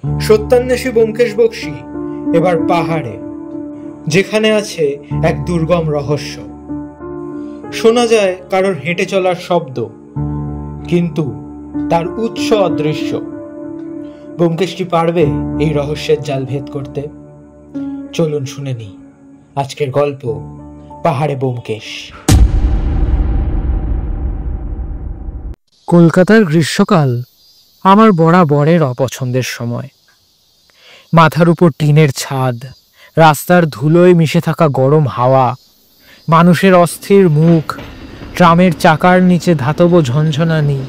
সত্যান্বেষী ব্যোমকেশ বক্সী এবার পাহাড়ে, যেখানে আছে এক দুর্গম রহস্য। শোনা যায় কারোর হেঁটে চলার শব্দ, কিন্তু তার উৎস অদৃশ্য। ব্যোমকেশ কি পারবে এই রহস্যের জাল ভেদ করতে? চলুন শুনে নিই আজকের গল্প, পাহাড়ে ব্যোমকেশ। কলকাতার গ্রীষ্মকাল আমার বরাবরের অপছন্দের সময়। মাথার উপর টিনের ছাদ, রাস্তার ধুলোয় মিশে থাকা গরম হাওয়া, মানুষের অস্থির মুখ, ট্রামের চাকার নিচে ধাতব ঝনঝনানি,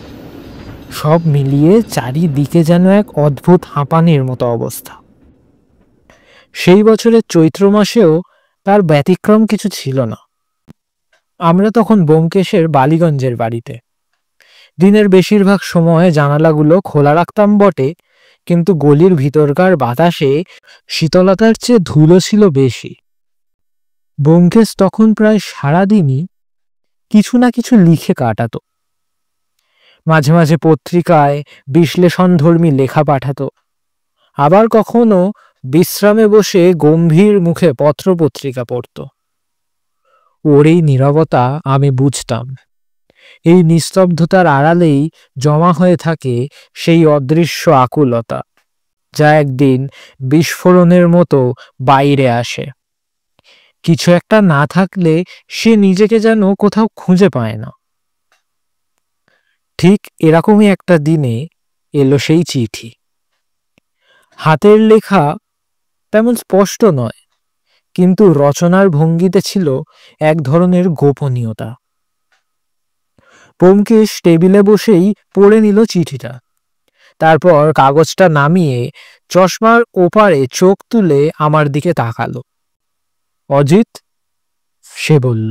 সব মিলিয়ে চারিদিকে যেন এক অদ্ভুত হাঁপানির মতো অবস্থা। সেই বছরের চৈত্র মাসেও তার ব্যতিক্রম কিছু ছিল না। আমরা তখন ব্যোমকেশের বালিগঞ্জের বাড়িতে। দিনের বেশিরভাগ সময় জানালাগুলো খোলা রাখতাম বটে, কিন্তু গলির ভিতরকার বাতাসে শীতলতার চেয়ে ধুলো ছিল বেশি। ব্যোমকেশ তখন প্রায় সারাদিনই কিছু না কিছু লিখে কাটাতো। মাঝে মাঝে পত্রিকায় বিশ্লেষণধর্মী লেখা পাঠাতো, আবার কখনো বিশ্রামে বসে গম্ভীর মুখে পত্রপত্রিকা পড়ত। ওর এই নীরবতা আমি বুঝতাম। এই নিস্তব্ধতার আড়ালেই জমা হয়ে থাকে সেই অদৃশ্য আকুলতা, যা একদিন বিস্ফোরণের মতো বাইরে আসে। কিছু একটা না থাকলে সে নিজেকে যেন কোথাও খুঁজে পায় না। ঠিক এরকমই একটা দিনে এলো সেই চিঠি। হাতের লেখা তেমন স্পষ্ট নয়, কিন্তু রচনার ভঙ্গিতে ছিল এক ধরনের গোপনীয়তা। ব্যোমকেশ টেবিলে বসেই পড়ে নিল চিঠিটা, তারপর কাগজটা নামিয়ে চশমার ওপারে চোখ তুলে আমার দিকে তাকালো। অজিত, সে বলল,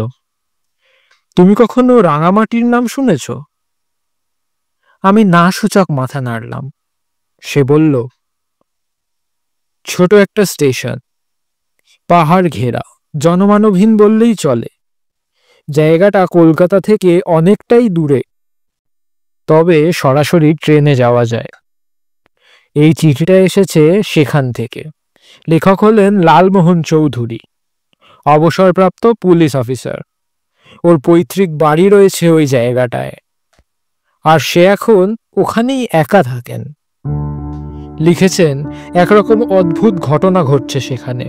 তুমি কখনো রাঙামাটির নাম শুনেছ? আমি না সূচক মাথা নাড়লাম। সে বলল, ছোট একটা স্টেশন, পাহাড় ঘেরা, জনমানবহীন বললেই চলে। জায়গাটা কলকাতা থেকে অনেকটাই দূরে, তবে সরাসরি ট্রেনে যাওয়া যায়। এই চিঠিটা এসেছে সেখান থেকে। লেখক হলেন লালমোহন চৌধুরী, অবসরপ্রাপ্ত পুলিশ অফিসার। ওর পৈতৃক বাড়ি রয়েছে ওই জায়গাটায়, আর সে এখন ওখানেই একা থাকেন। লিখেছেন, একরকম অদ্ভুত ঘটনা ঘটছে সেখানে।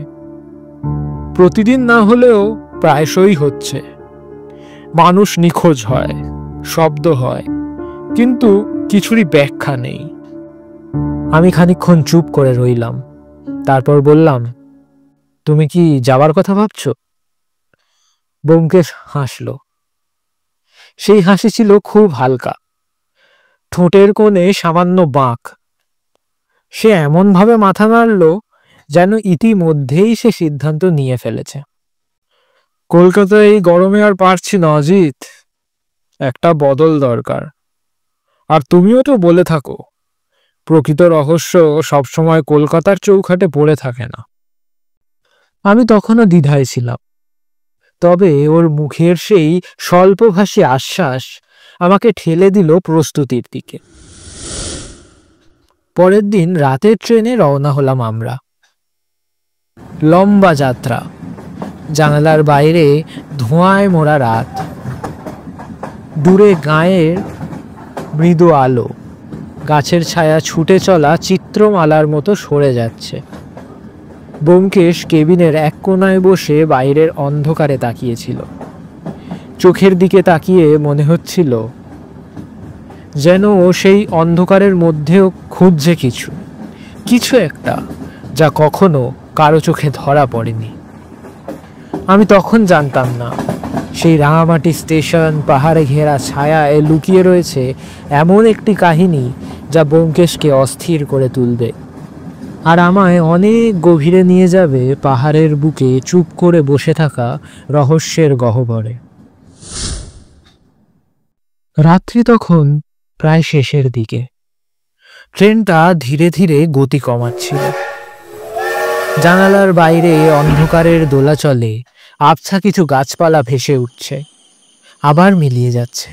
প্রতিদিন না হলেও প্রায়শই হচ্ছে। মানুষ নিখোঁজ হয়, শব্দ হয়, কিন্তু কিছুরই ব্যাখ্যা নেই। আমি খানিকক্ষণ চুপ করে রইলাম, তারপর বললাম, তুমি কি যাওয়ার কথা ভাবছ? ব্যোমকেশ হাসল। সেই হাসি ছিল খুব হালকা, ঠোঁটের কোণে সামান্য বাঁক। সে এমনভাবে মাথা নাড়ল যেন ইতিমধ্যেই সে সিদ্ধান্ত নিয়ে ফেলেছে। কলকাতায় এই গরমে আর পারছি না অজিত, একটা বদল দরকার। আর তুমিও তো বলে থাকো, প্রকৃত রহস্য সবসময় কলকাতার চৌখাটে পড়ে থাকে না। আমি তখনও দ্বিধায় ছিলাম, তবে ওর মুখের সেই স্বল্পভাষী আশ্বাস আমাকে ঠেলে দিল প্রস্তুতির দিকে। পরের দিন রাতের ট্রেনে রওনা হলাম আমরা। লম্বা যাত্রা, জানালার বাইরে ধোঁয়ায় মোড়া রাত, দূরে গায়ের মৃদু আলো, গাছের ছায়া ছুটে চলা চিত্রমালার মতো সরে যাচ্ছে। ব্যোমকেশ কেবিনের এক কোনায় বসে বাইরের অন্ধকারে তাকিয়েছিল। চোখের দিকে তাকিয়ে মনে হচ্ছিল যেন ও সেই অন্ধকারের মধ্যেও খুঁজছে কিছু কিছু একটা, যা কখনো কারো চোখে ধরা পড়েনি। আমি তখন জানতাম না সেই রাঙামাটি স্টেশন, পাহাড়ে ঘেরা ছায়ায় লুকিয়ে রয়েছে এমন একটি কাহিনী যা ব্যোমকেশকে অস্থির করে তুলবে, আর আমায় অনেক গভীরে নিয়ে যাবে পাহাড়ের বুকে চুপ করে বসে থাকা রহস্যের গহ্বরে। রাত্রি তখন প্রায় শেষের দিকে। ট্রেনটা ধীরে ধীরে গতি কমাচ্ছিল। জানালার বাইরে অন্ধকারের দোলাচলে আবছা কিছু গাছপালা ভেসে উঠছে, আবার মিলিয়ে যাচ্ছে।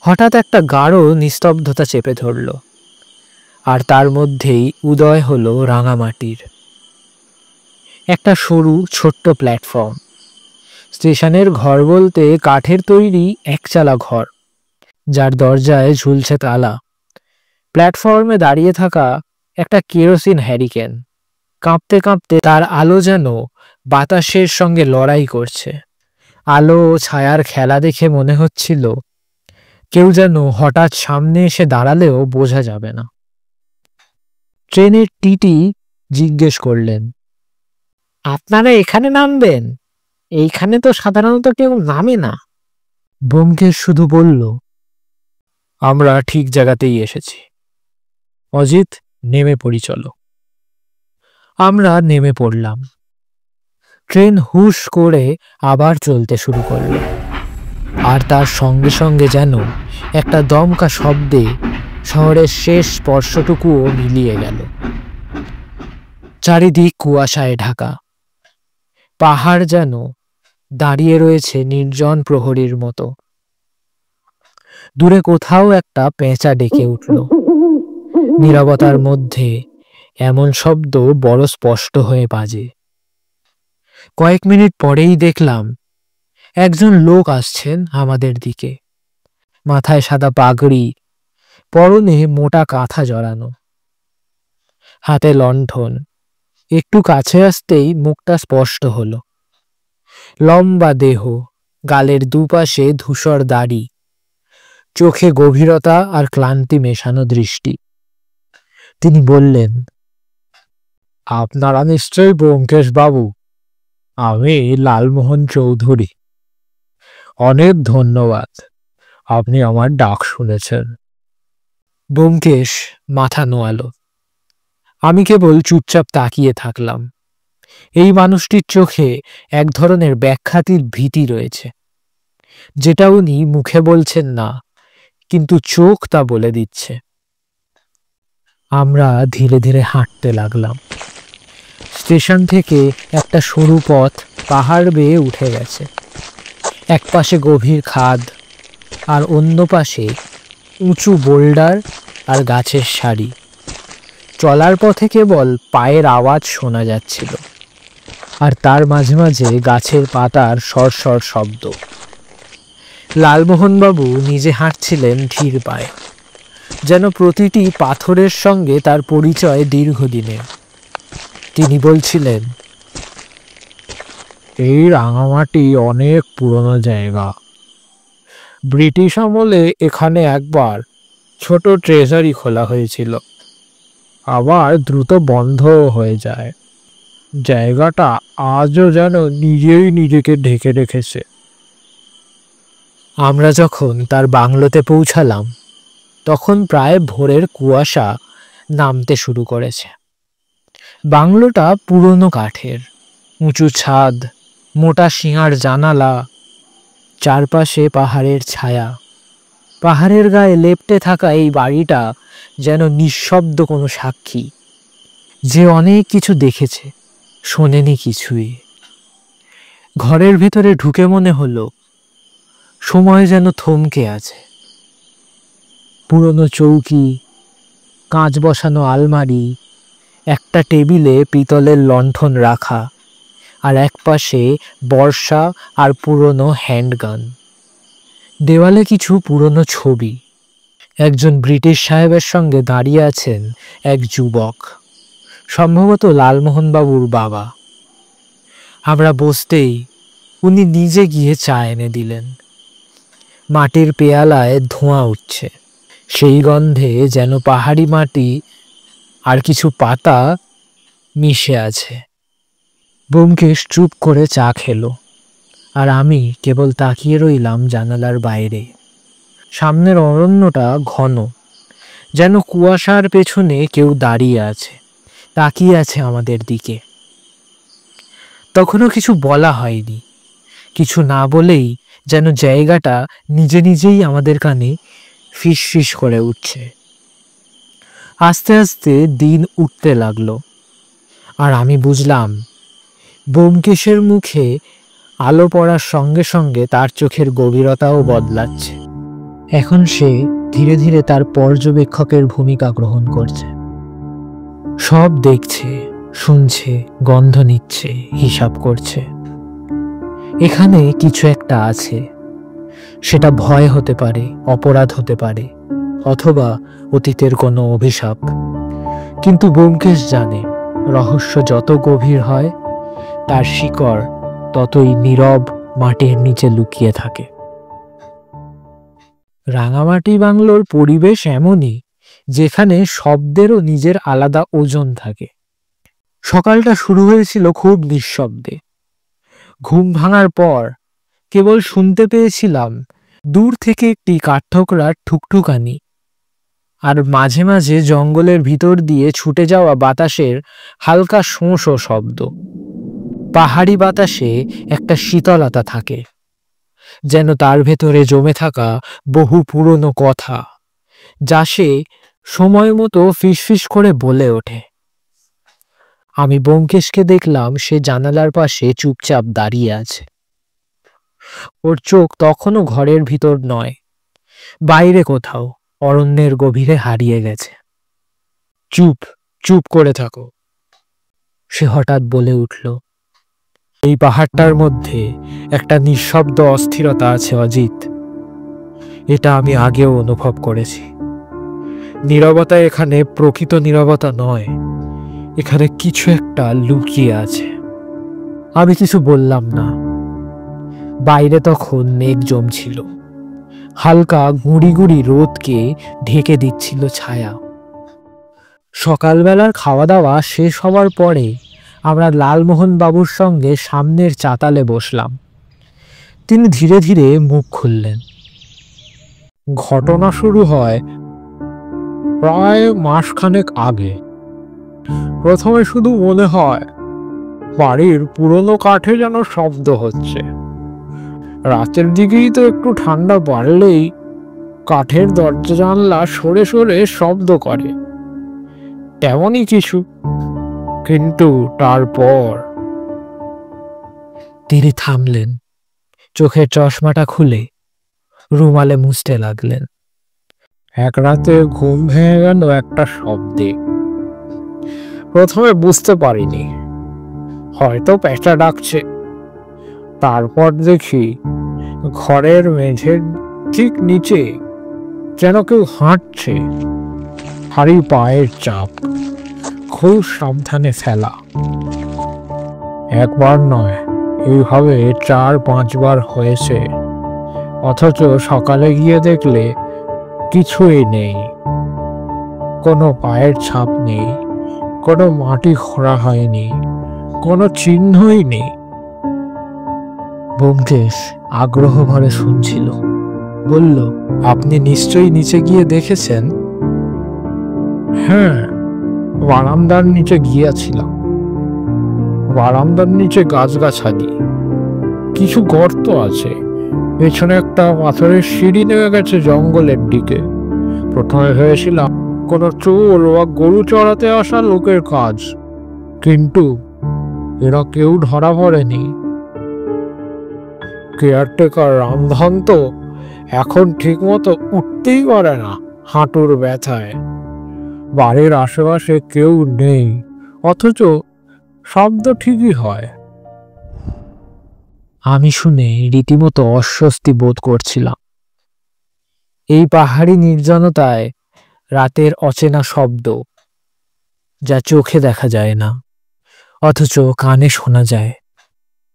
হঠাৎ একটা গাঢ় নিস্তব্ধতা চেপে ধরল। আর তার মধ্যেই উদয় হলো রাঙামাটির একটা সরু ছোট্ট প্ল্যাটফর্ম। স্টেশনের ঘর বলতে কাঠের তৈরি একচালা ঘর, যার দরজায় ঝুলছে তালা। প্ল্যাটফর্মে দাঁড়িয়ে থাকা একটা কেরোসিন হ্যারিকেন, কাঁপতে কাঁপতে তার আলো যেন বাতাসের সঙ্গে লড়াই করছে। আলো ও ছায়ার খেলা দেখে মনে হচ্ছিল কেউ যেন হঠাৎ সামনে এসে দাঁড়ালেও বোঝা যাবে না। ট্রেনের টিটি জিজ্ঞেস করলেন, আপনারা এখানে নামবেন? এইখানে তো সাধারণত কেউ নামে না। ব্যোমকেশ শুধু বলল, আমরা ঠিক জায়গাতেই এসেছি। অজিত, নেমে পড়ি চলো। আমরা নেমে পড়লাম। ট্রেন হুশ করে আবার চলতে শুরু করল, আর তার সঙ্গে সঙ্গে যেন একটা দমকা শব্দে শহরের শেষ স্পর্শটুকুও মিলিয়ে গেল। চারিদিক কুয়াশায় ঢাকা। পাহাড় যেন দাঁড়িয়ে রয়েছে নির্জন প্রহরীর মতো। দূরে কোথাও একটা পেঁচা ডেকে উঠল। নীরবতার মধ্যে এমন শব্দ বড় স্পষ্ট হয়ে বাজে। কয়েক মিনিট পরেই দেখলাম একজন লোক আসছেন আমাদের দিকে। মাথায় সাদা পাগড়ি, পরনে মোটা কাঁথা জড়ানো, হাতে লণ্ঠন। একটু কাছে আসতেই মুখটা স্পষ্ট হলো। লম্বা দেহ, গালের দুপাশে ধূসর দাড়ি, চোখে গভীরতা আর ক্লান্তি মেশানো দৃষ্টি। তিনি বললেন, আপনারা নিশ্চয়ই ব্যোমকেশ বাবু। আমি লালমোহন চৌধুরী। অনেক ধন্যবাদ, আপনি আমার ডাক শুনেছেন। ব্যোমকেশ মাথা নোয়ালো। আমি কেবল চুপচাপ তাকিয়ে থাকলাম। এই মানুষটির চোখে এক ধরনের ব্যাখ্যাতীত ভীতি রয়েছে, যেটা উনি মুখে বলছেন না, কিন্তু চোখ তা বলে দিচ্ছে। আমরা ধীরে ধীরে হাঁটতে লাগলাম। স্টেশন থেকে একটা সরু পথ পাহাড় বেয়ে উঠে গেছে। এক পাশে গভীর খাদ, আর অন্য পাশে উঁচু বোল্ডার আর গাছের সারি। চলার পথে কেবল পায়ের আওয়াজ শোনা যাচ্ছিল, আর তার মাঝে মাঝে গাছের পাতার সরসর শব্দ। লালমোহনবাবু নিজে হাঁটছিলেন ধীর পায়ে, যেন প্রতিটি পাথরের সঙ্গে তার পরিচয় দীর্ঘদিনের। তিনি বলছিলেন, এই রাঙামাটি অনেক পুরনো জায়গা। ব্রিটিশ আমলে এখানে একবার ছোট ট্রেজারি খোলা হয়েছিল, আবার দ্রুত বন্ধ হয়ে যায়। জায়গাটা আজও যেন নিজেই নিজেকে ঢেকে রেখেছে। আমরা যখন তার বাংলোতে পৌঁছালাম, তখন প্রায় ভোরের কুয়াশা নামতে শুরু করেছে। বাংলোটা পুরনো কাঠের, উঁচু ছাদ, মোটা সিঙার জানালা, চারপাশে পাহাড়ের ছায়া। পাহাড়ের গায়ে লেপ্টে থাকা এই বাড়িটা যেন নিঃশব্দ কোনো সাক্ষী, যে অনেক কিছু দেখেছে, শোনেনি কিছুই। ঘরের ভেতরে ঢুকে মনে হলো সময় যেন থমকে আছে। পুরনো চৌকি, কাঁচ বসানো আলমারি, একটা টেবিলে পিতলের লণ্ঠন রাখা, আর একপাশে বর্ষা আর পুরনো হ্যান্ডগান। দেওয়ালে কিছু পুরনো ছবি। একজন ব্রিটিশ সাহেবের সঙ্গে দাঁড়িয়ে আছেন এক যুবক, সম্ভবত লালমোহনবাবুর বাবা। আমরা বসতেই উনি নিজে গিয়ে চা এনে দিলেন। মাটির পেয়ালায় ধোঁয়া উঠছে, সেই গন্ধে যেন পাহাড়ি মাটি আর কিছু পাতা মিশে আছে। ব্যোমকেশ চুপ করে চা খেলো, আর আমি কেবল তাকিয়ে রইলাম জানালার বাইরে। সামনের অরণ্যটা ঘন, যেন কুয়াশার পেছনে কেউ দাঁড়িয়ে আছে, তাকিয়ে আছে আমাদের দিকে। তখনও কিছু বলা হয়নি। কিছু না বলেই যেন জায়গাটা নিজে নিজেই আমাদের কানে ফিস ফিস করে উঠছে। আস্তে আস্তে দিন উঠতে লাগলো, আর আমি বুঝলাম ব্যোমকেশের মুখে আলো পড়ার সঙ্গে সঙ্গে তার চোখের গভীরতাও বদলাচ্ছে। এখন সে ধীরে ধীরে তার পর্যবেক্ষকের ভূমিকা গ্রহণ করছে। সব দেখছে, শুনছে, গন্ধ নিচ্ছে, হিসাব করছে। এখানে কিছু একটা আছে। সেটা ভয় হতে পারে, অপরাধ হতে পারে, অথবা অতীতের কোনো অভিশাপ। কিন্তু ব্যোমকেশ জানে, রহস্য যত গভীর হয় তার শিকড় ততই নীরব মাটির নিচে লুকিয়ে থাকে। রাঙামাটি বাংলোর পরিবেশ এমনই, যেখানে শব্দেরও নিজের আলাদা ওজন থাকে। সকালটা শুরু হয়েছিল খুব নিঃশব্দে। ঘুম ভাঙার পর কেবল শুনতে পেয়েছিলাম দূর থেকে একটি কাঠঠোকরার ঠুকঠুকানি, আর মাঝে মাঝে জঙ্গলের ভিতর দিয়ে ছুটে যাওয়া বাতাসের হালকা শোঁ শোঁ শব্দ। পাহাড়ি বাতাসে একটা শীতলতা থাকে, যেন তার ভেতরে জমে থাকা বহু পুরনো কথা, যা সে সময় মতো ফিসফিস করে বলে ওঠে। আমি ব্যোমকেশকে দেখলাম, সে জানালার পাশে চুপচাপ দাঁড়িয়ে আছে। ওর চোখ তখনও ঘরের ভিতর নয়, বাইরে কোথাও অরণ্যের গভীরে হারিয়ে গেছে। চুপ, চুপ করে থাকো, সে হঠাৎ বলে উঠল। এই পাহাড়টার মধ্যে একটা নিঃশব্দ অস্থিরতা আছে অজিত। এটা আমি আগেও অনুভব করেছি। নীরবতা এখানে প্রকৃত নীরবতা নয়, এখানে কিছু একটা লুকিয়ে আছে। আমি কিছু বললাম না। বাইরে তখন মেঘ জমছিল, হালকা গুঁড়ি গুঁড়ি রোদকে ঢেকে দিচ্ছিল ছায়া। সকালবেলার খাওয়া দাওয়া শেষ হওয়ার পরে আমরা লালমোহন বাবুর সঙ্গে সামনের চাতালে বসলাম। তিনি ধীরে ধীরে মুখ খুললেন। ঘটনা শুরু হয় প্রায় মাসখানেক আগে। প্রথমে শুধু মনে হয় বাড়ির পুরনো কাঠে যেন শব্দ হচ্ছে। রাতের দিকেই তো একটু ঠান্ডা বাড়লেই কাঠের দরজা জানলা সরে সরে শব্দ করে, তেমনই কিছু। কিন্তু তারপর তিনি থামলেন, চোখের চশমাটা খুলে রুমালে মুছতে লাগলেন। এক রাতে ঘুম ভেঙে গেল একটা শব্দে। প্রথমে বুঝতে পারিনি, হয়তো পেঁচা ডাকছে। তারপর দেখি ঘরের মেঝের ঠিক নিচে যেন কেউ হাঁটছে, ভারী পায়ের চাপ, খুব সাবধানে ফেলা। একবার নয়, এইভাবে 4-5 বার হয়েছে। অথচ সকালে গিয়ে দেখলে কিছুই নেই, কোনো পায়ের ছাপ নেই, কোনো মাটি খোঁড়া হয়নি, কোনো চিহ্নই নেই। ব্যোমকেশ আগ্রহ ভরে শুনছিল। বলল, আপনি নিশ্চয়ই নিচে গিয়ে দেখেছেন? হ্যাঁ, বারান্দার নিচে গিয়েছিলাম। বারান্দার নিচে গাছগাছালি, কিছু গর্ত আছে, পেছনে একটা পাথরের সিঁড়ি নেমে গেছে জঙ্গলের দিকে। প্রথমে ভেবেছিলাম কোনো চোর বা গরু চড়াতে আসা লোকের কাজ, কিন্তু এরা কেউ ধরা পড়েনি। কেয়ারটেকার রামধন তো এখন ঠিক মতো উঠতেই পারে না হাঁটুর ব্যথায়। বাড়ির আশেপাশে কেউ নেই, অথচ শব্দ ঠিকই হয়। আমি শুনে রীতিমতো অস্বস্তি বোধ করছিলাম। এই পাহাড়ি নির্জনতায় রাতের অচেনা শব্দ, যা চোখে দেখা যায় না অথচ কানে শোনা যায়,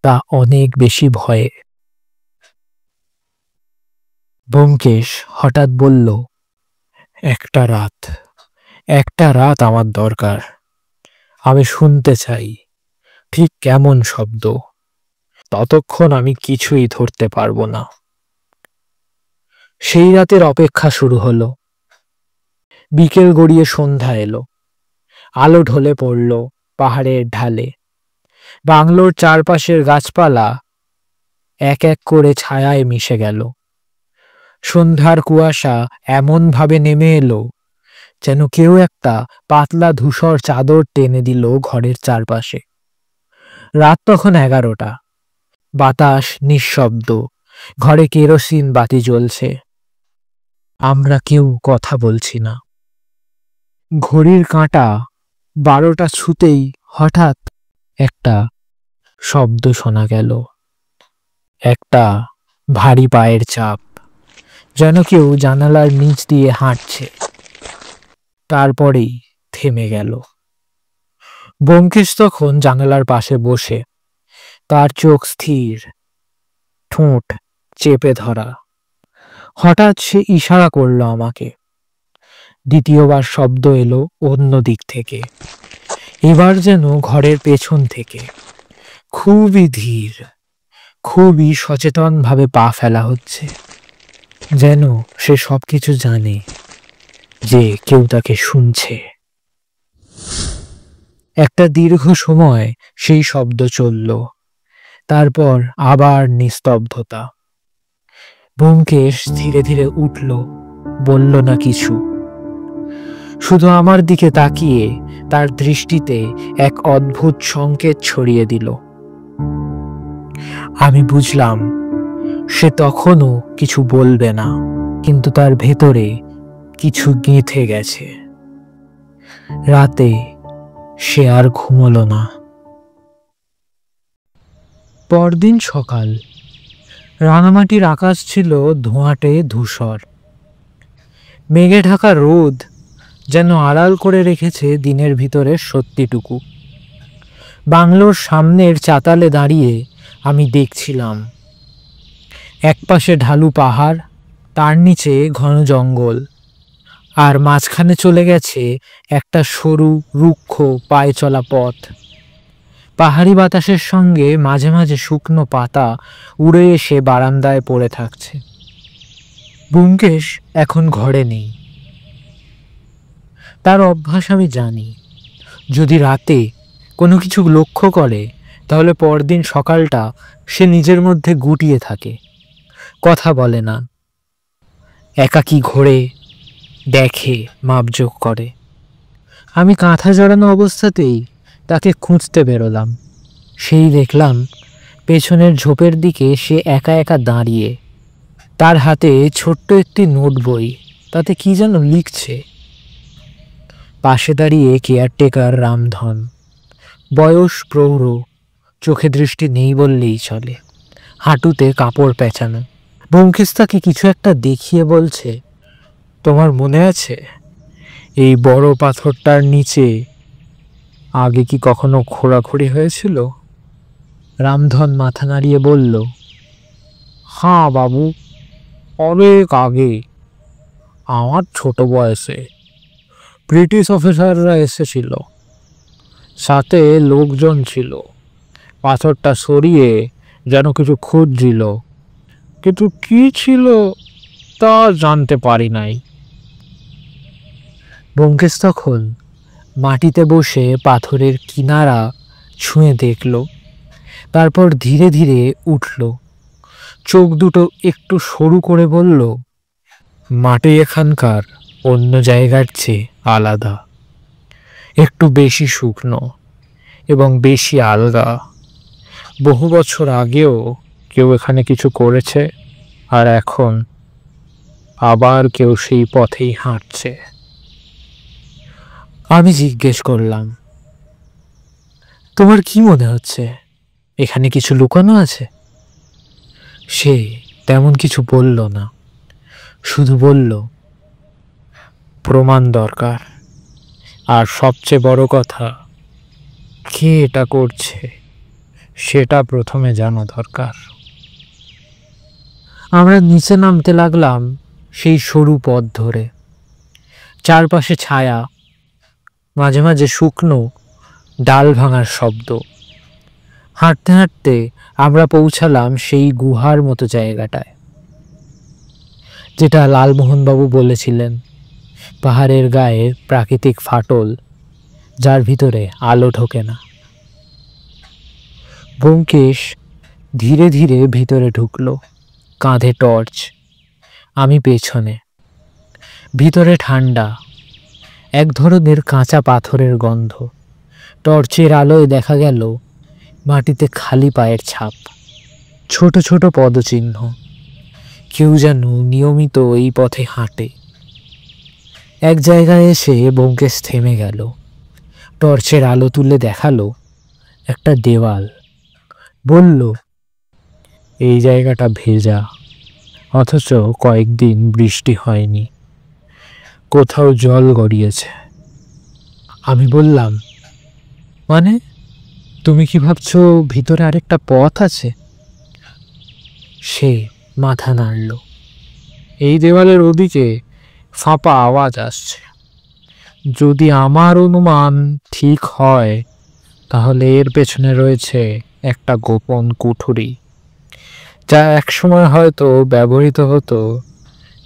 তা অনেক বেশি ভয়ে। ব্যোমকেশ হঠাৎ বলল, একটা রাত আমার দরকার। আমি শুনতে চাই ঠিক কেমন শব্দ। ততক্ষণ আমি কিছুই ধরতে পারবো না। সেই রাতের অপেক্ষা শুরু হলো। বিকেল গড়িয়ে সন্ধ্যা এলো। আলো ঢলে পড়ল পাহাড়ের ঢালে। বাংলোর চারপাশের গাছপালা এক এক করে ছায়ায় মিশে গেল। সন্ধ্যার কুয়াশা এমন ভাবে নেমে এলো যেন কেউ একটা পাতলা ধূসর চাদর টেনে দিল ঘরের চারপাশে। রাত তখন 11টা। বাতাস নিঃশব্দ, ঘরে কেরোসিন বাতি জ্বলছে। আমরা কেউ কথা বলছি না। ঘড়ির কাঁটা 12টা ছুতেই হঠাৎ একটা শব্দ শোনা গেল, একটা ভারী পায়ের চাপ, যেন কেউ জানালার নিচ দিয়ে হাঁটছে। তারপরেই থেমে গেল। ব্যোমকেশ তখন জানালার পাশে বসে, তার চোখ স্থির, ঠোঁট চেপে ধরা। হঠাৎ সে ইশারা করল আমাকে। দ্বিতীয়বার শব্দ এলো অন্য দিক থেকে, এবার যেন ঘরের পেছন থেকে। খুবই ধীর, খুবই সচেতনভাবে পা ফেলা হচ্ছে, যেন সে সবকিছু জানে, যে কেউ তাকে শুনছে। একটা দীর্ঘ সময় সেই শব্দ চলল, তারপর আবার নিস্তব্ধতা। ব্যোমকেশ ধীরে ধীরে উঠল, বলল না কিছু, শুধু আমার দিকে তাকিয়ে তার দৃষ্টিতে এক অদ্ভুত সংকেত ছড়িয়ে দিল। আমি বুঝলাম সে তখনও কিছু বলবে না, কিন্তু তার ভেতরে কিছু গেঁথে গেছে। রাতে সে আর ঘুমোলো না। পরদিন সকাল। রাঙামাটির আকাশ ছিল ধোঁয়াটে ধূসর। মেঘে ঢাকা রোদ যেন আড়াল করে রেখেছে দিনের ভিতরে সত্যিটুকু। বাংলোর সামনের চাতালে দাঁড়িয়ে আমি দেখছিলাম, একপাশে ঢালু পাহাড়, তার নিচে ঘন জঙ্গল, আর মাঝখানে চলে গেছে একটা সরু রুক্ষ পায়ে চলা পথ। পাহাড়ি বাতাসের সঙ্গে মাঝে মাঝে শুকনো পাতা উড়ে এসে বারান্দায় পড়ে থাকছে। ব্যোমকেশ এখন ঘরে নেই। তার অভ্যাস আমি জানি, যদি রাতে কোনো কিছু লক্ষ্য করে তাহলে পরদিন সকালটা সে নিজের মধ্যে গুটিয়ে থাকে, কথা বলে না, একাকী ঘোরে, দেখে, মাপজোক করে। আমি কাঁথা জড়ানো অবস্থাতেই তাকে খুঁজতে বেরোলাম। সেই দেখলাম পেছনের ঝোপের দিকে সে একা একা দাঁড়িয়ে, তার হাতে ছোট্ট একটি নোট বই, তাতে কি যেন লিখছে। পাশে দাঁড়িয়ে কেয়ারটেকার রামধন, বয়স প্রৌঢ়, চোখে দৃষ্টি নেই বললেই চলে, হাঁটুতে কাপড় পেঁচানো। ব্যোমকেশ তাকে কিছু একটা দেখিয়ে বলছে, তোমার মনে আছে এই বড় পাথরটার নিচে আগে কি কখনো খোঁড়াখুড়ি হয়েছিল? রামধন মাথা নাড়িয়ে বলল, হ্যাঁ বাবু, অনেক আগে, আমার ছোট বয়সে। ব্রিটিশ অফিসাররা এসেছিল, সাথে লোকজন ছিল, পাথরটা সরিয়ে যেন কিছু খুঁজছিল, কিন্তু কি ছিল তা জানতে পারি নাই। ব্যোমকেশ তখন মাটিতে বসে পাথরের কিনারা ছুঁয়ে দেখল, তারপর ধীরে ধীরে উঠল, চোখ দুটো একটু সরু করে বলল, মাটি এখানকার অন্য জায়গার চেয়ে আলাদা, একটু বেশি শুকনো এবং বেশি আলগা। বহু বছর আগেও কেউ এখানে কিছু করেছে, আর এখন আবার কেউ সেই পথেই হাঁটছে। আমি জিজ্ঞেস করলাম, তোমার কি মনে হচ্ছে, এখানে কিছু লুকানো আছে? সে তেমন কিছু বলল না, শুধু বলল, প্রমাণ দরকার, আর সবচেয়ে বড় কথা, কে এটা করছে সেটা প্রথমে জানা দরকার। আমরা নিচে নামতে লাগলাম সেই সরু পথ ধরে। চারপাশে ছায়া, মাঝে মাঝে শুকনো ডাল ভাঙার শব্দ। হাঁটতে হাঁটতে আমরা পৌঁছালাম সেই গুহার মতো জায়গাটায়, যেটা লালমোহনবাবু বলেছিলেন পাহাড়ের গায়ে প্রাকৃতিক ফাটল, যার ভিতরে আলো ঢোকে না। ব্যোমকেশ ধীরে ধীরে ভিতরে ঢুকলো, কাঁধে টর্চ, আমি পেছনে। ভিতরে ঠান্ডা, এক ধরনের কাঁচা পাথরের গন্ধ। টর্চের আলোয় দেখা গেল মাটিতে খালি পায়ের ছাপ, ছোট ছোট পদচিহ্ন। কেউ যেন নিয়মিত এই পথে হাঁটে। এক জায়গায় এসে ব্যোমকেশ থেমে গেল। টর্চের আলো তুলে দেখালো একটা দেওয়াল। বলল, এই জায়গাটা ভেজা, অথচ কয়েকদিন বৃষ্টি হয়নি, কোথাও জল গড়িয়েছে। আমি বললাম, মানে তুমি কি ভাবছো ভিতরে আরেকটা পথ আছে? সে মাথা নাড়ল। এই দেওয়ালের ওদিকে ফাঁপা আওয়াজ আসছে। যদি আমার অনুমান ঠিক হয়, তাহলে এর পেছনে রয়েছে একটা গোপন কুঠুরি, যা একসময় হয়তো ব্যবহৃত হতো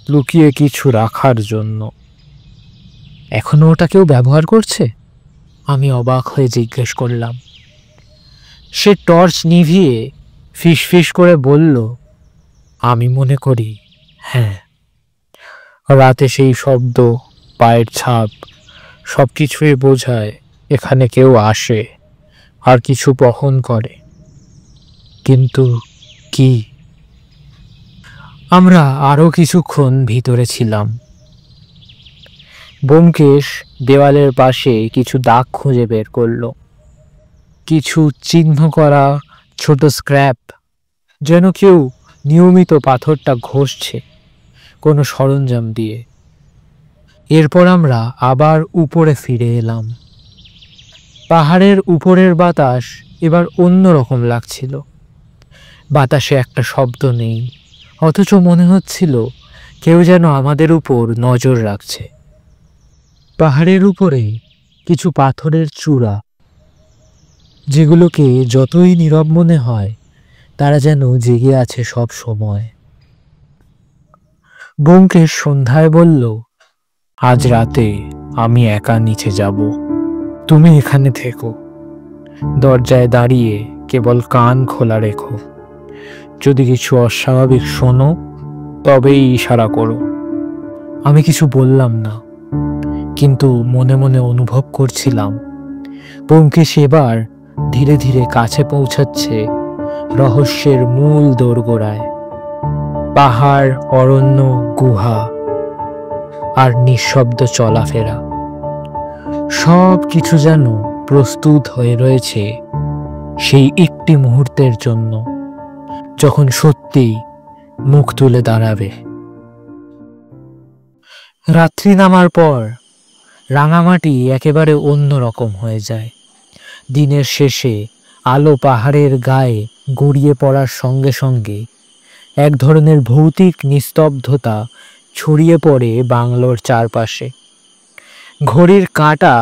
লুকিয়ে কিছু রাখার জন্য। এখনো ওটা কেউ ব্যবহার করছে? আমি অবাক হয়ে জিজ্ঞেস করলাম। সে টর্চ নিভিয়ে ফিসফিস করে বলল, আমি মনে করি হ্যাঁ। রাতে সেই শব্দ, পায়ের ছাপ, সব কিছুই বোঝায় এখানে কেউ আসে আর কিছু বহন করে। কিন্তু কি? আমরা আরও কিছুক্ষণ ভিতরে ছিলাম। ব্যোমকেশ দেওয়ালের পাশে কিছু দাগ খুঁজে বের করল, কিছু চিহ্ন করা ছোট স্ক্র্যাপ, যেন কেউ নিয়মিত পাথরটা ঘষছে কোনো সরঞ্জাম দিয়ে। এরপর আমরা আবার উপরে ফিরে এলাম। পাহাড়ের উপরের বাতাস এবার অন্যরকম লাগছিল। বাতাসে একটা শব্দ নেই, অথচ মনে হচ্ছিল কেউ যেন আমাদের উপর নজর রাখছে। পাহাড়ের উপরে কিছু পাথরের চূড়া, যেগুলোকে যতই নীরব মনে হয়, তারা যেন জেগে আছে সব সময়। ব্যোমকেশ সন্ধ্যায় বলল, আজ রাতে আমি একা নিচে যাব, তুমি এখানে থেকো। দরজায় দাঁড়িয়ে কেবল কান খোলা রেখো। যদি কিছু অস্বাভাবিক শোনো, তবেই ইশারা করো। আমি কিছু বললাম না, কিন্তু মনে মনে অনুভব করছিলাম ব্যোমকেশ এবার ধীরে ধীরে কাছে পৌঁছাচ্ছে রহস্যের মূল দোরগোড়ায়। পাহাড়, অরণ্য, গুহা আর নিঃশব্দ চলাফেরা, সব কিছু যেন প্রস্তুত হয়ে রয়েছে সেই একটি মুহূর্তের জন্য, যখন সত্যি মুখ তুলে দাঁড়াবে। রাত্রি নামার পর রাঙামাটি একেবারে অন্য রকম হয়ে যায়। দিনের শেষে আলো পাহাড়ের গায়ে গড়িয়ে পড়ার সঙ্গে সঙ্গে এক ধরনের ভৌতিক নিস্তব্ধতা ছড়িয়ে পড়ে বাংলোর চারপাশে। ঘড়ির কাঁটা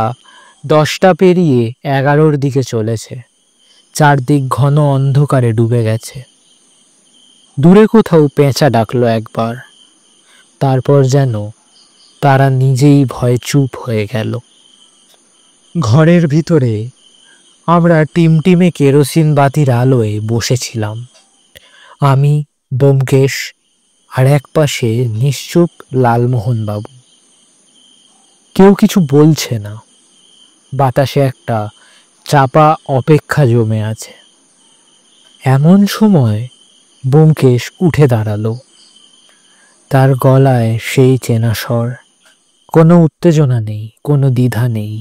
10টা পেরিয়ে 11টার দিকে চলেছে। চারদিক ঘন অন্ধকারে ডুবে গেছে। দূরে কোথাও পেঁচা ডাকলো একবার, তারপর যেন তারা নিজেই ভয়ে চুপ হয়ে গেল। ঘরের ভিতরে আমরা টিমটিমে কেরোসিন বাতির আলোয় বসেছিলাম। আমি, ব্যোমকেশ আর এক পাশে নিশ্চুপ লালমোহন বাবু। কেউ কিছু বলছে না। বাতাসে একটা চাপা অপেক্ষা জমে আছে। এমন সময় ব্যোমকেশ উঠে দাঁড়ালো। তার গলায় সেই চেনা স্বর। কোনো উত্তেজনা নেই, কোনো দ্বিধা নেই,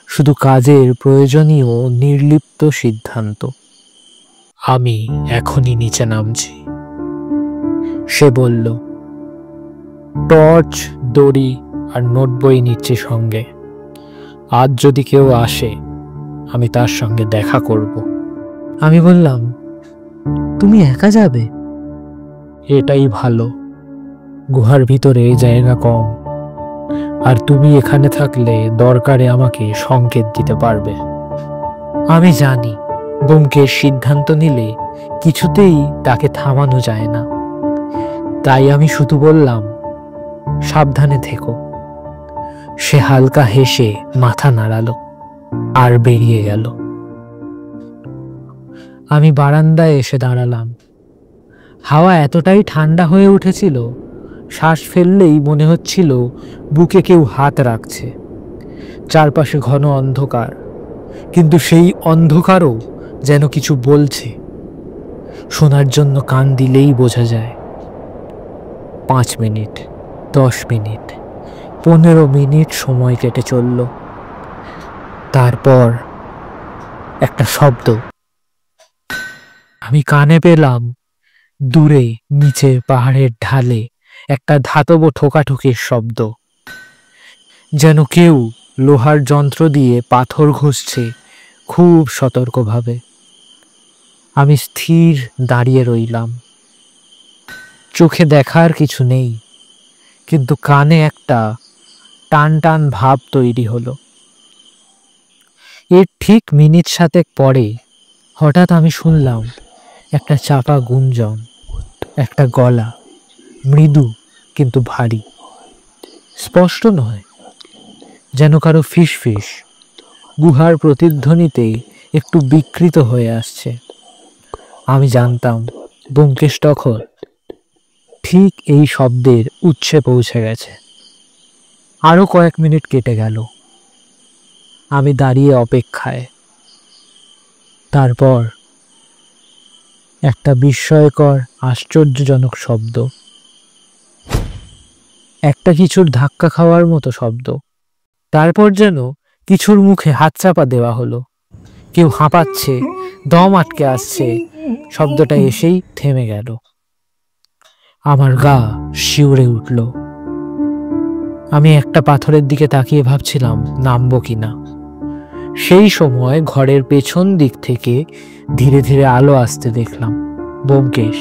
শুধু কাজের প্রয়োজনীয় নির্লিপ্ত সিদ্ধান্ত। আমি এখনই নিচে নামছি, সে বলল। টর্চ, দড়ি আর নোট বই নিচ্ছি সঙ্গে। আজ যদি কেউ আসে, আমি তার সঙ্গে দেখা করব। আমি বললাম, তুমি একা যাবে? এটাই ভালো। গুহার ভিতরে জায়গা কম, আর তুমি এখানে থাকলে দরকারে আমাকে সংকেত দিতে পারবে। আমি জানি ব্যোমকেশ সিদ্ধান্ত নিলে কিছুতেই তাকে থামানো যায় না। তাই আমি শুধু বললাম, সাবধানে থেকো। সে হালকা হেসে মাথা নাড়ালো আর বেরিয়ে গেল। আমি বারান্দায় এসে দাঁড়ালাম। হাওয়া এতটাই ঠান্ডা হয়ে উঠেছিল, শ্বাস ফেললেই মনে হচ্ছিল বুকে কেউ হাত রাখছে। চারপাশে ঘন অন্ধকার, কিন্তু সেই অন্ধকারও যেন কিছু বলছে। শোনার জন্য কান দিলেই বোঝা যায়। 5 মিনিট, 10 মিনিট, 15 মিনিট সময় কেটে চলল। তারপর একটা শব্দ আমি কানে পেলাম। দূরে নিচে পাহাড়ের ঢালে একটা ধাতব ঠোকাঠুকির শব্দ, যেন কেউ লোহার যন্ত্র দিয়ে পাথর ঘষছে খুব সতর্কভাবে। আমি স্থির দাঁড়িয়ে রইলাম। চোখে দেখার কিছু নেই, কিন্তু কানে একটা টান টান ভাব তৈরি হলো। এর ঠিক মিনিট 7 পরে হঠাৎ আমি শুনলাম একটা চাপা গুঞ্জন, একটা গলা, মৃদু কিন্তু ভারী, স্পষ্ট নয়, যেন কারো ফিসফিস গুহার প্রতিধ্বনিতে একটু বিকৃত হয়ে আসছে। আমি জানতাম ব্যোমকেশ তখন ঠিক এই শব্দের উৎসে পৌঁছে গেছে। আরো কয়েক মিনিট কেটে গেল, আমি দাঁড়িয়ে অপেক্ষায়। তারপর একটা বিস্ময়কর আশ্চর্যজনক শব্দ, একটা কিছুর ধাক্কা খাওয়ার মতো শব্দ। তারপর যেন কিছুর মুখে হাত চাপা দেওয়া হলো। কেউ হাঁপাচ্ছে, দম আটকে আসছে। শব্দটা এসেই থেমে গেল। আমার গা শিউরে উঠল। আমি একটা পাথরের দিকে তাকিয়ে ভাবছিলাম নামবো কিনা। সেই সময় ঘরের পেছন দিক থেকে ধীরে ধীরে আলো আসতে দেখলাম। ব্যোমকেশ,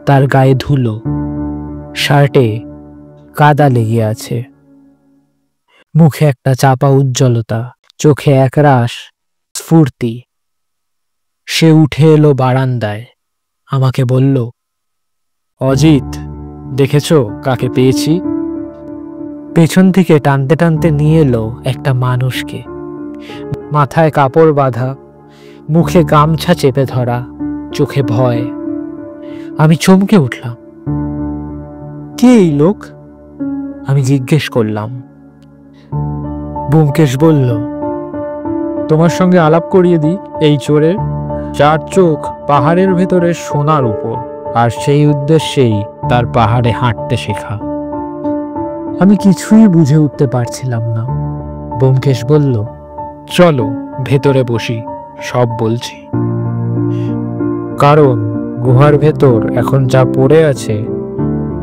তার গায়ে ধুলো, শার্টে কাদা লেগে আছে, মুখে একটা চাপা উজ্জ্বলতা, চোখে একরাশ স্ফূর্তি। সে উঠে এলো বারান্দায়, আমাকে বলল, অজিত, দেখেছো কাকে পেয়েছি? পেছন থেকে টানতে টানতে নিয়ে এলো একটা মানুষকে, মাথায় কাপড় বাঁধা, মুখে গামছা চেপে ধরা, চোখে ভয়। আমি চমকে উঠলাম। কে এই লোক? আমি জিজ্ঞেস করলাম। ব্যোমকেশ বলল, তোমার সঙ্গে আলাপ করিয়ে দিই এই চোরের। 4 চোখ পাহাড়ের ভেতরে সোনার উপর, আর সেই উদ্দেশ্যেই তার পাহাড়ে হাঁটতে শেখা। আমি কিছুই বুঝে উঠতে পারছিলাম না। ব্যোমকেশ বলল, চলো ভেতরে বসি, সব বলছি। কারণ গুহার ভেতর এখন যা পড়ে আছে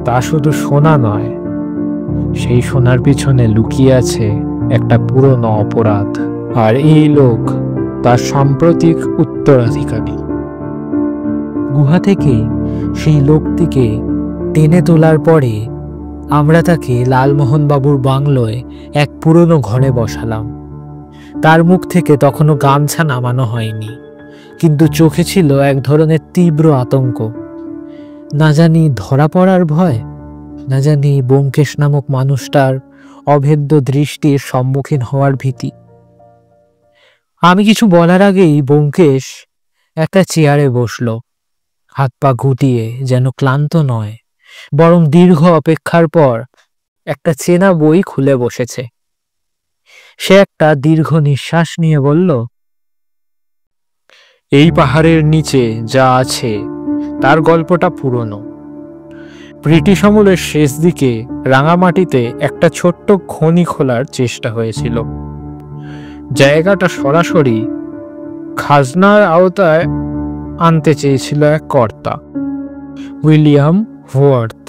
তা শুধু সোনা নয়, সেই সোনার পিছনে লুকিয়ে আছে একটা পুরনো অপরাধ, আর এই লোক তার সাম্প্রতিক উত্তরাধিকারী। গুহা থেকে সেই লোকটিকে টেনে তোলার পরে আমরা তাকে লালমোহন বাবুর বাংলোয় এক পুরনো ঘরে বসালাম। তার মুখ থেকে তখনও গামছা নামানো হয়নি, কিন্তু চোখে ছিল এক ধরনের তীব্র আতঙ্ক। না জানি ধরা পড়ার ভয়, না জানি ব্যোমকেশ নামক মানুষটার অভেদ্য দৃষ্টির সম্মুখীন হওয়ার ভীতি। আমি কিছু বলার আগেই ব্যোমকেশ একটা চেয়ারে বসল, হাত পা গুটিয়ে, যেন ক্লান্ত নয়, বরং দীর্ঘ অপেক্ষার পর একটা চেনা বই খুলে বসেছে। সে একটা দীর্ঘ নিঃশ্বাস নিয়ে বলল, এই পাহাড়ের নিচে যা আছে তার গল্পটা পুরনো। ব্রিটিশ আমলের শেষ দিকে রাঙামাটিতে একটা ছোট্ট খনি খোলার চেষ্টা হয়েছিল। জায়গাটা সরাসরি খাজনার আওতায় আনতে চেয়েছিল এক কর্তা, উইলিয়াম হোয়ার্থ।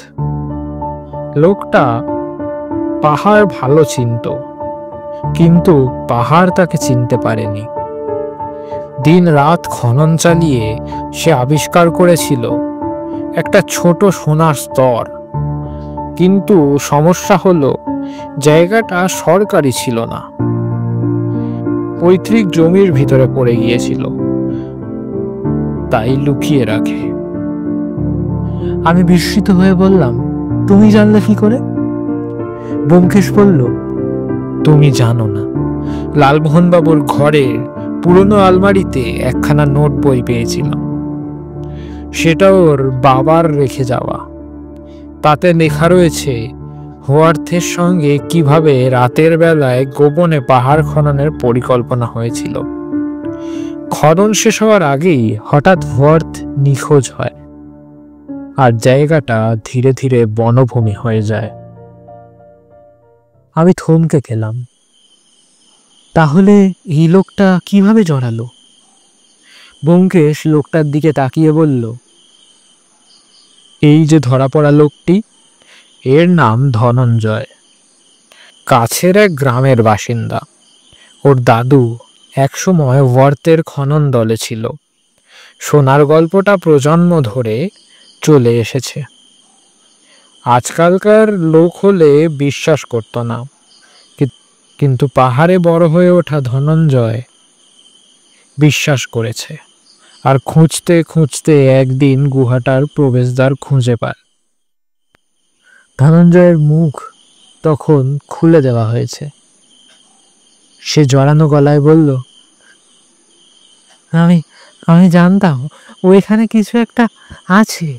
লোকটা পাহাড় ভালো চিনত, কিন্তু পাহাড় তাকে চিনতে পারেনি। দিন রাত খনন চালিয়ে সে আবিষ্কার করেছিল একটা ছোট সোনার স্তর, কিন্তু সমস্যা হলো জায়গাটা সরকারি ছিল না, পৈতৃক জমির ভিতরে পড়ে গিয়েছিল, তাই লুকিয়ে রাখে। আমি বিস্মিত হয়ে বললাম, তুমি জানলে কি করে? ব্যোমকেশ বলল, তুমি জানো না, লালমোহন বাবুর ঘরের পুরনো আলমারিতে একখানা নোট বই পেয়েছিলাম। সেটা ওর বাবার রেখে যাওয়া। তাতে লেখা রয়েছে হোয়ার্থের সঙ্গে কিভাবে রাতের বেলায় গোপনে পাহাড় খননের পরিকল্পনা হয়েছিল। খনন শেষ হওয়ার আগেই হঠাৎ হোয়ার্থ নিখোঁজ হয়। আর জায়গাটা ধীরে ধীরে বনভূমি হয়ে যায়। আমি থমকে গেলাম। তাহলে এই লোকটা কিভাবে জড়ালো? ব্যোমকেশ লোকটার দিকে তাকিয়ে বলল, এই যে ধরা পড়া লোকটি, এর নাম ধনঞ্জয়, কাছের এক গ্রামের বাসিন্দা। ওর দাদু একসময় ওয়ার্তের খনন দলে ছিল। সোনার গল্পটা প্রজন্ম ধরে চলে এসেছে। আজকালকার লোক হলে বিশ্বাস করত না, কিন্তু পাহাড়ে বড় হয়ে ওঠা ধনঞ্জয় বিশ্বাস করেছে। আর খুঁজতে খুঁজতে একদিন গুহাটার প্রবেশদ্বার খুঁজে পায়। ধনঞ্জয়ের মুখ তখন খুলে দেওয়া হয়েছে। সে জড়ানো গলায় বলল, আমি আমি জানতাম ওইখানে কিছু একটা আছে।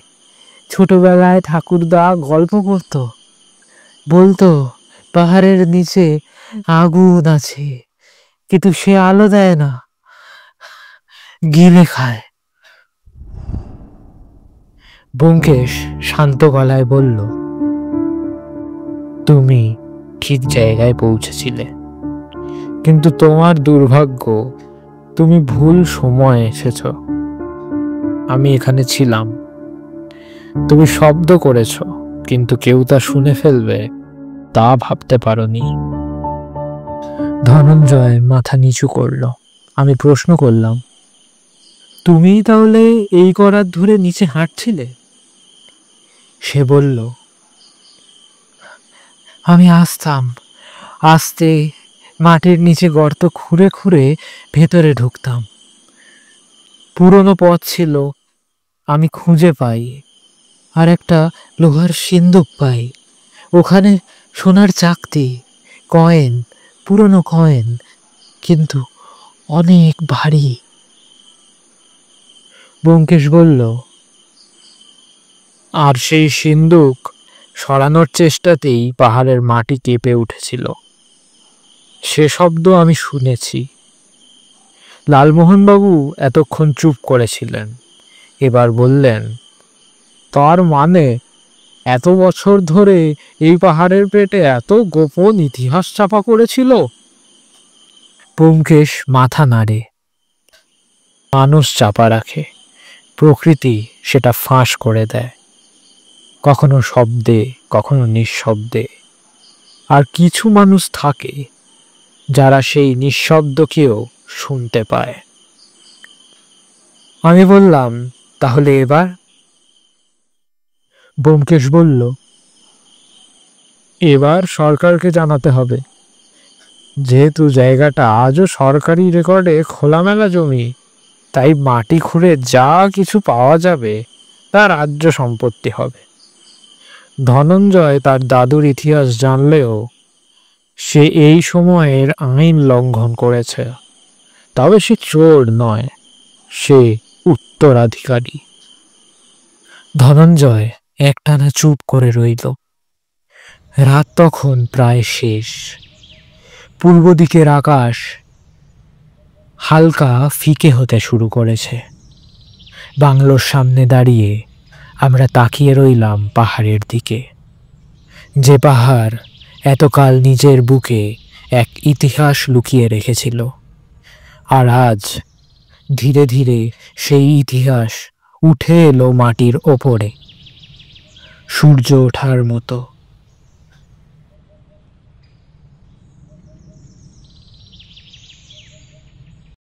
ছোটবেলায় ঠাকুরদা গল্প করতো, বলতো পাহাড়ের নিচে আগুন আছে, কিন্তু সে আলো দেয় না, গিলে খায়। ব্যোমকেশ শান্ত গলায় বলল, তুমি ঠিক জায়গায় পৌঁছেছিলে, কিন্তু তোমার দুর্ভাগ্য, তুমি ভুল সময়ে এসেছ। আমি এখানে ছিলাম, তুমি শব্দ করেছ, কিন্তু কেউ তা শুনে ফেলবে তা ভাবতে পারোনি। ধনঞ্জয় মাথা নিচু করল। আমি প্রশ্ন করলাম, তুমি তাহলে এই করাত ধরে নিচে হাঁটছিলে? সে বলল, আমি আসতাম, আস্তে মাটির নিচে গর্ত খুঁড়ে খুঁড়ে ভেতরে ঢুকতাম। পুরনো পথ ছিল, আমি খুঁজে পাই, আর একটা লোহার সিন্দুক পাই। ওখানে সোনার চাকতি, কয়েন, পুরনো কয়েন, কিন্তু অনেক ভারী। ব্যোমকেশ বলল, আর সেই সিন্দুক সরানোর চেষ্টাতেই পাহাড়ের মাটি কেঁপে উঠেছিল। সে শব্দ আমি শুনেছি। লালমোহনবাবু এতক্ষণ চুপ করেছিলেন, এবার বললেন, তার মানে এত বছর ধরে এই পাহাড়ের পেটে এত গোপন ইতিহাস চাপা করেছিল? ব্যোমকেশ মাথা নাড়ে। মানুষ চাপা রাখে, প্রকৃতি সেটা ফাঁস করে দেয়, কখনো শব্দে, কখনো নিঃশব্দে। আর কিছু মানুষ থাকে যারা সেই নিঃশব্দকেও শুনতে পায়। আমি বললাম, তাহলে এবার? ব্যোমকেশ বলল, এবার সরকারকে জানাতে হবে। যেহেতু জায়গাটা আজও সরকারি রেকর্ডে খোলামেলা জমি, তাই মাটি খুঁড়ে যা কিছু পাওয়া যাবে তা রাজ্য সম্পত্তি হবে। ধনঞ্জয় তার দাদুর ইতিহাস জানলেও সে এই সময়ের আইন লঙ্ঘন করেছে। তবে সে চোর নয়, সে উত্তরাধিকারী। ধনঞ্জয় একটানা চুপ করে রইল। রাত তখন প্রায় শেষ। পূর্ব দিকের আকাশ হালকা ফিকে হতে শুরু করেছে। বাংলোর সামনে দাঁড়িয়ে আমরা তাকিয়ে রইলাম পাহাড়ের দিকে, যে পাহাড় এতকাল নিজের বুকে এক ইতিহাস লুকিয়ে রেখেছিল। আর আজ ধীরে ধীরে সেই ইতিহাস উঠে এলো মাটির ওপরে, সূর্য ওঠার মতো।